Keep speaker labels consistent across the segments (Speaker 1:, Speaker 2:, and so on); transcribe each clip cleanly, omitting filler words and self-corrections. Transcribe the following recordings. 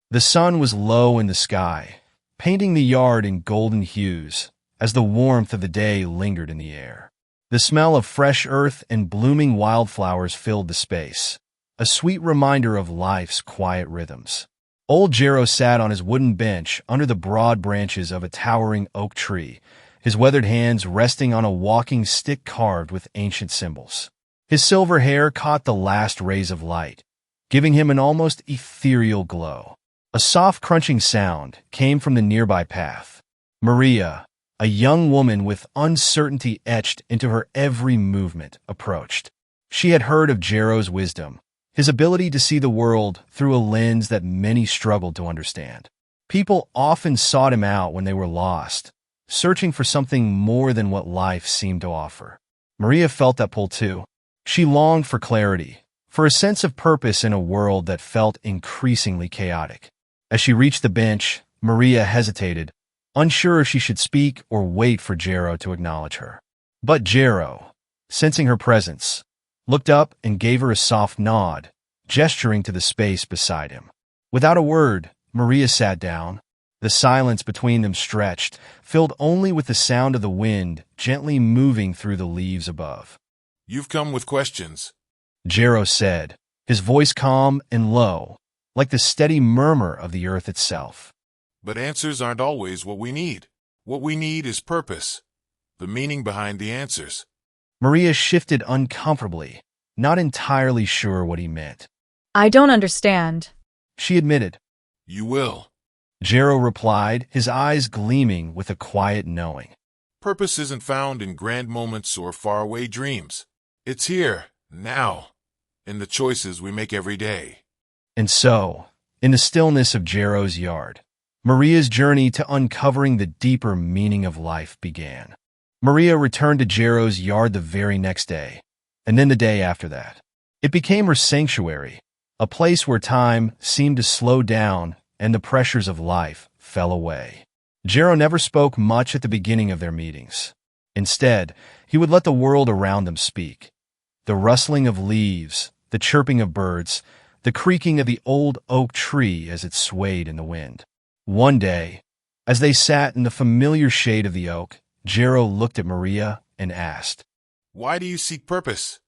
Speaker 1: The sun was low in the sky, painting the yard in golden hues as the warmth of the day lingered in the air. The smell of fresh earth and blooming wildflowers filled the space, a sweet reminder of life's quiet rhythms. Old Jero sat on his wooden bench under the broad branches of a towering oak tree, his weathered hands resting on a walking stick carved with ancient symbols. His silver hair caught the last rays of light, giving him an almost ethereal glow. A soft crunching sound came from the nearby path. Maria, a young woman with uncertainty etched into her every movement, approached. She had heard of Jero's wisdom, his ability to see the world through a lens that many struggled to understand. People often sought him out when they were lost, searching for something more than what life seemed to offer. Maria felt that pull too. She longed for clarity, for a sense of purpose in a world that felt increasingly chaotic. As she reached the bench, Maria hesitated, unsure if she should speak or wait for Jero to acknowledge her. But Jero, sensing her presence, looked up and gave her a soft nod, gesturing to the space beside him. Without a word, Maria sat down. The silence between them stretched, filled only with the sound of the wind gently moving through the leaves above.
Speaker 2: "You've come with questions,"
Speaker 1: Jero said, his voice calm and low, like the steady murmur of the earth itself.
Speaker 2: "but answers aren't always what we need. What we need is purpose, the meaning behind the answers."
Speaker 1: Maria shifted uncomfortably, not entirely sure what he meant.
Speaker 3: I don't understand.
Speaker 1: She admitted.
Speaker 2: "You will.
Speaker 1: Jero replied, his eyes gleaming with a quiet knowing.
Speaker 2: Purpose isn't found in grand moments or faraway dreams. It's here, now, in the choices we make every day."
Speaker 1: And so, in the stillness of Jero's yard, Maria's journey to uncovering the deeper meaning of life began. Maria returned to Jero's yard the very next day, and then the day after that. It became her sanctuary, a place where time seemed to slow down and the pressures of life fell away. Jero never spoke much at the beginning of their meetings. Instead, he would let the world around them speak. The rustling of leaves, the chirping of birds, the creaking of the old oak tree as it swayed in the wind. One day, as they sat in the familiar shade of the oak, Jero looked at Maria and asked,
Speaker 2: "Why do you seek purpose?"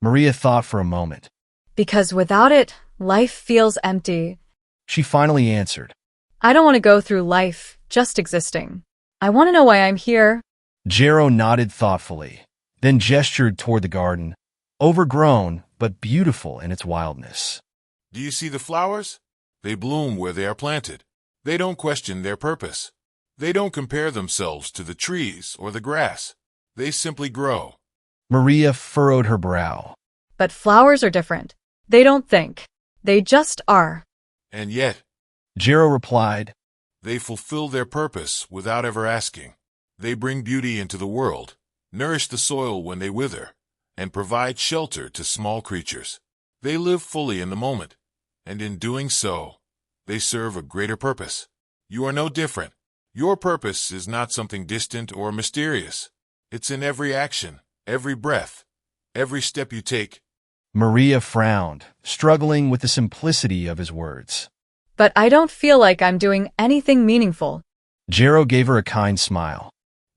Speaker 1: Maria thought for a moment.
Speaker 3: Because without it, life feels empty.
Speaker 1: She finally answered.
Speaker 3: I don't want to go through life just existing. I want to know why I'm here.
Speaker 1: Jero nodded thoughtfully, then gestured toward the garden, overgrown but beautiful in its wildness.
Speaker 2: "Do you see the flowers? They bloom where they are planted. They don't question their purpose. They don't compare themselves to the trees or the grass. They simply grow."
Speaker 1: Maria furrowed her brow.
Speaker 3: But flowers are different. They don't think. They just are.
Speaker 2: "And yet,"
Speaker 1: Jero replied,
Speaker 2: "they fulfill their purpose without ever asking. They bring beauty into the world, nourish the soil when they wither, and provide shelter to small creatures. They live fully in the moment, and in doing so, they serve a greater purpose. You are no different. Your purpose is not something distant or mysterious. It's in every action, every breath, every step you take."
Speaker 1: Maria frowned, struggling with the simplicity of his words.
Speaker 3: But I don't feel like I'm doing anything meaningful.
Speaker 1: Jero gave her a kind smile.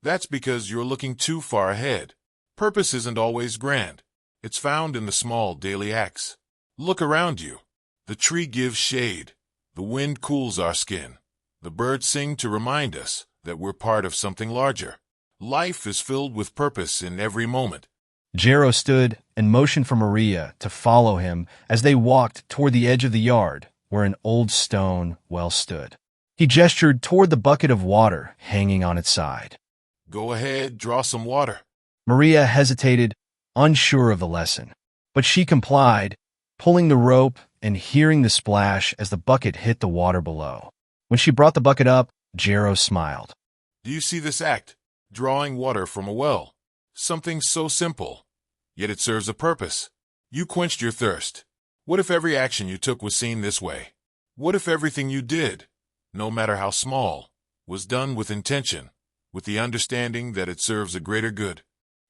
Speaker 2: "That's because you're looking too far ahead. Purpose isn't always grand. It's found in the small daily acts. Look around you. The tree gives shade. The wind cools our skin. The birds sing to remind us that we're part of something larger. Life is filled with purpose in every moment."
Speaker 1: Jero stood and motioned for Maria to follow him as they walked toward the edge of the yard where an old stone well stood. He gestured toward the bucket of water hanging on its side.
Speaker 2: "Go ahead, draw some water."
Speaker 1: Maria hesitated, unsure of the lesson, but she complied, pulling the rope and hearing the splash as the bucket hit the water below. When she brought the bucket up, Jero smiled.
Speaker 2: "Do you see this act? Drawing water from a well. Something so simple, yet it serves a purpose. You quenched your thirst. What if every action you took was seen this way? What if everything you did, no matter how small, was done with intention, with the understanding that it serves a greater good?"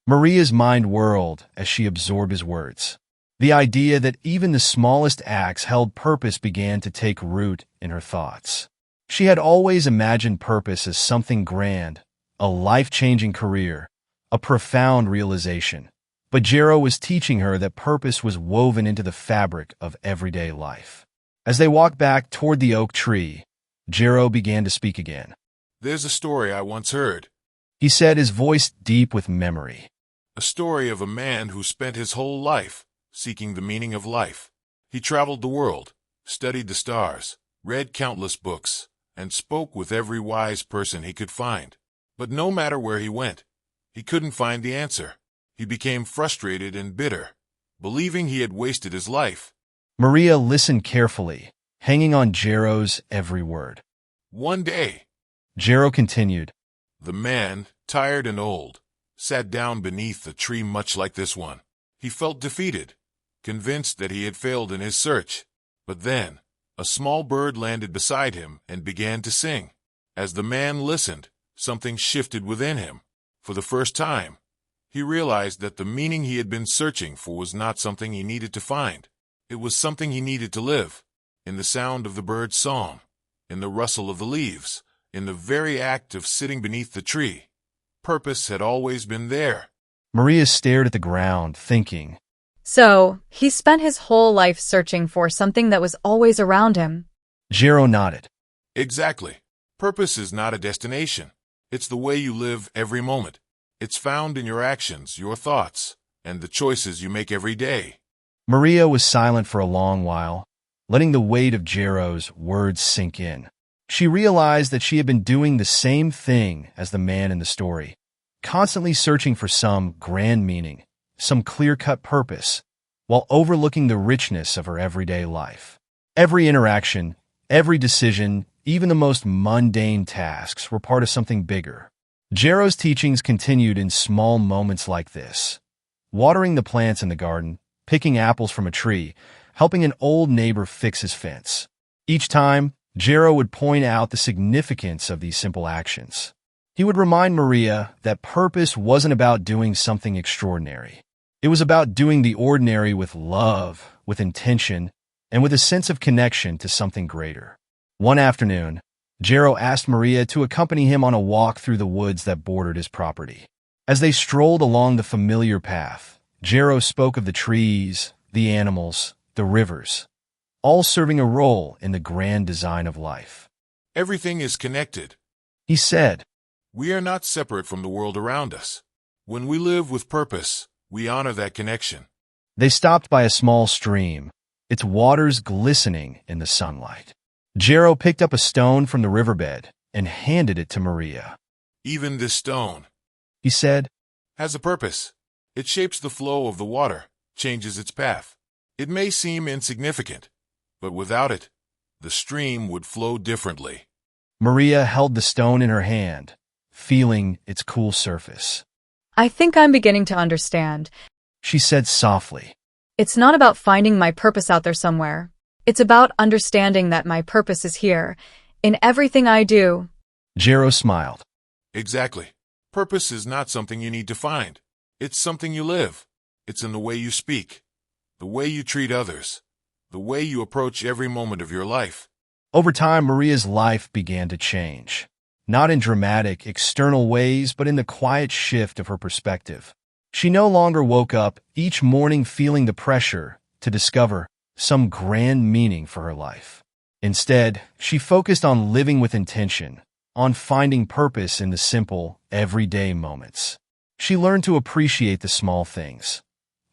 Speaker 1: Maria's mind whirled as she absorbed his words. The idea that even the smallest acts held purpose began to take root in her thoughts. She had always imagined purpose as something grand, a life-changing career, a profound realization. But Jero was teaching her that purpose was woven into the fabric of everyday life. As they walked back toward the oak tree, Jero began to speak again.
Speaker 2: There's a story I once heard.
Speaker 1: He said, his voice deep with memory.
Speaker 2: A story of a man who spent his whole life seeking the meaning of life. He traveled the world, studied the stars, read countless books, and spoke with every wise person he could find. But no matter where he went, he couldn't find the answer. He became frustrated and bitter, believing he had wasted his life.
Speaker 1: Maria listened carefully, hanging on Jero's every word.
Speaker 2: One day,
Speaker 1: Jero continued,
Speaker 2: the man, tired and old, sat down beneath a tree much like this one. He felt defeated, convinced that he had failed in his search. But then, a small bird landed beside him and began to sing. As the man listened, something shifted within him. For the first time, he realized that the meaning he had been searching for was not something he needed to find. It was something he needed to live. In the sound of the bird's song, in the rustle of the leaves, in the very act of sitting beneath the tree. Purpose had always been there.
Speaker 1: Maria stared at the ground, thinking.
Speaker 3: So, he spent his whole life searching for something that was always around him.
Speaker 1: Jero nodded.
Speaker 2: Exactly. Purpose is not a destination. It's the way you live every moment. It's found in your actions, your thoughts, and the choices you make every day.
Speaker 1: Maria was silent for a long while, letting the weight of Jero's words sink in. She realized that she had been doing the same thing as the man in the story, constantly searching for some grand meaning, some clear-cut purpose, while overlooking the richness of her everyday life. Every interaction, every decision, even the most mundane tasks were part of something bigger. Jero's teachings continued in small moments like this. Watering the plants in the garden, picking apples from a tree, helping an old neighbor fix his fence. Each time, Jero would point out the significance of these simple actions. He would remind Maria that purpose wasn't about doing something extraordinary. It was about doing the ordinary with love, with intention, and with a sense of connection to something greater. One afternoon, Jero asked Maria to accompany him on a walk through the woods that bordered his property. As they strolled along the familiar path, Jero spoke of the trees, the animals, the rivers, all serving a role in the grand design of life.
Speaker 2: Everything is connected,
Speaker 1: He said.
Speaker 2: We are not separate from the world around us. When we live with purpose, we honor that connection.
Speaker 1: They stopped by a small stream, its waters glistening in the sunlight. Jero picked up a stone from the riverbed and handed it to Maria.
Speaker 2: Even this stone,
Speaker 1: He said,
Speaker 2: has a purpose. It shapes the flow of the water, changes its path. It may seem insignificant, but without it, the stream would flow differently.
Speaker 1: Maria held the stone in her hand, feeling its cool surface.
Speaker 3: I think I'm beginning to understand.
Speaker 1: She said softly.
Speaker 3: It's not about finding my purpose out there somewhere. It's about understanding that my purpose is here, in everything I do.
Speaker 1: Jero smiled.
Speaker 2: Exactly. Purpose is not something you need to find. It's something you live. It's in the way you speak, the way you treat others, the way you approach every moment of your life.
Speaker 1: Over time, Maria's life began to change. Not in dramatic, external ways, but in the quiet shift of her perspective. She no longer woke up each morning feeling the pressure to discover some grand meaning for her life. Instead, she focused on living with intention, on finding purpose in the simple, everyday moments. She learned to appreciate the small things,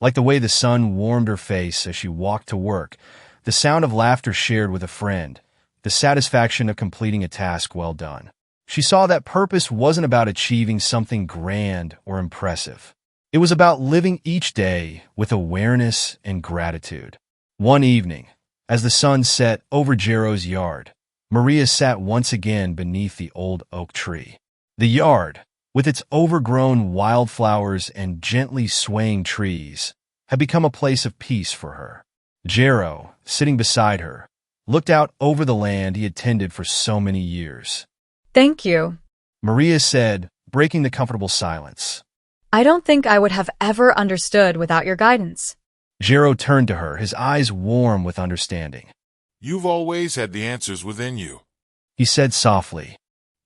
Speaker 1: like the way the sun warmed her face as she walked to work, the sound of laughter shared with a friend, the satisfaction of completing a task well done. She saw that purpose wasn't about achieving something grand or impressive. It was about living each day with awareness and gratitude. One evening, as the sun set over Jero's yard, Maria sat once again beneath the old oak tree. The yard, with its overgrown wildflowers and gently swaying trees, had become a place of peace for her. Jero, sitting beside her, looked out over the land he had tended for so many years.
Speaker 3: Thank you.
Speaker 1: Maria said, breaking the comfortable silence.
Speaker 3: I don't think I would have ever understood without your guidance.
Speaker 1: Jero turned to her, his eyes warm with understanding.
Speaker 2: You've always had the answers within you.
Speaker 1: He said softly.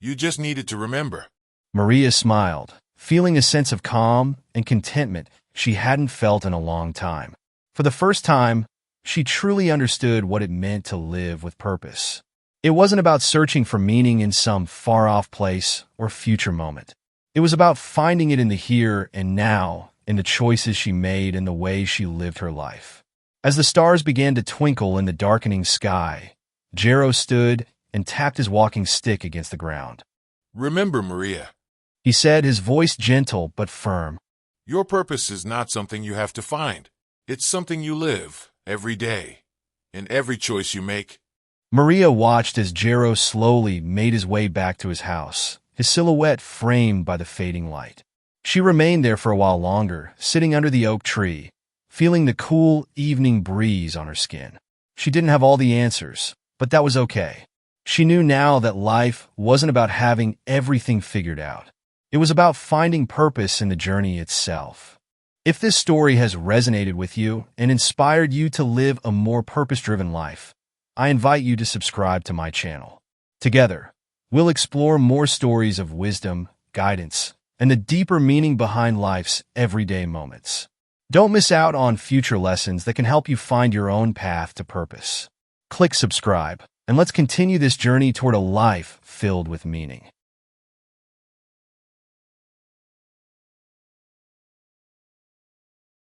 Speaker 2: You just needed to remember.
Speaker 1: Maria smiled, feeling a sense of calm and contentment she hadn't felt in a long time. For the first time, she truly understood what it meant to live with purpose. It wasn't about searching for meaning in some far-off place or future moment. It was about finding it in the here and now, in the choices she made and the way she lived her life. As the stars began to twinkle in the darkening sky, Jero stood and tapped his walking stick against the ground.
Speaker 2: Remember, Maria,
Speaker 1: He said, his voice gentle but firm.
Speaker 2: your purpose is not something you have to find. It's something you live every day, in every choice you make.
Speaker 1: Maria watched as Jero slowly made his way back to his house, his silhouette framed by the fading light. She remained there for a while longer, sitting under the oak tree, feeling the cool evening breeze on her skin. She didn't have all the answers, but that was okay. She knew now that life wasn't about having everything figured out. It was about finding purpose in the journey itself. If this story has resonated with you and inspired you to live a more purpose-driven life, I invite you to subscribe to my channel. Together, we'll explore more stories of wisdom, guidance, and the deeper meaning behind life's everyday moments. Don't miss out on future lessons that can help you find your own path to purpose. Click subscribe, and let's continue this journey toward a life filled with meaning.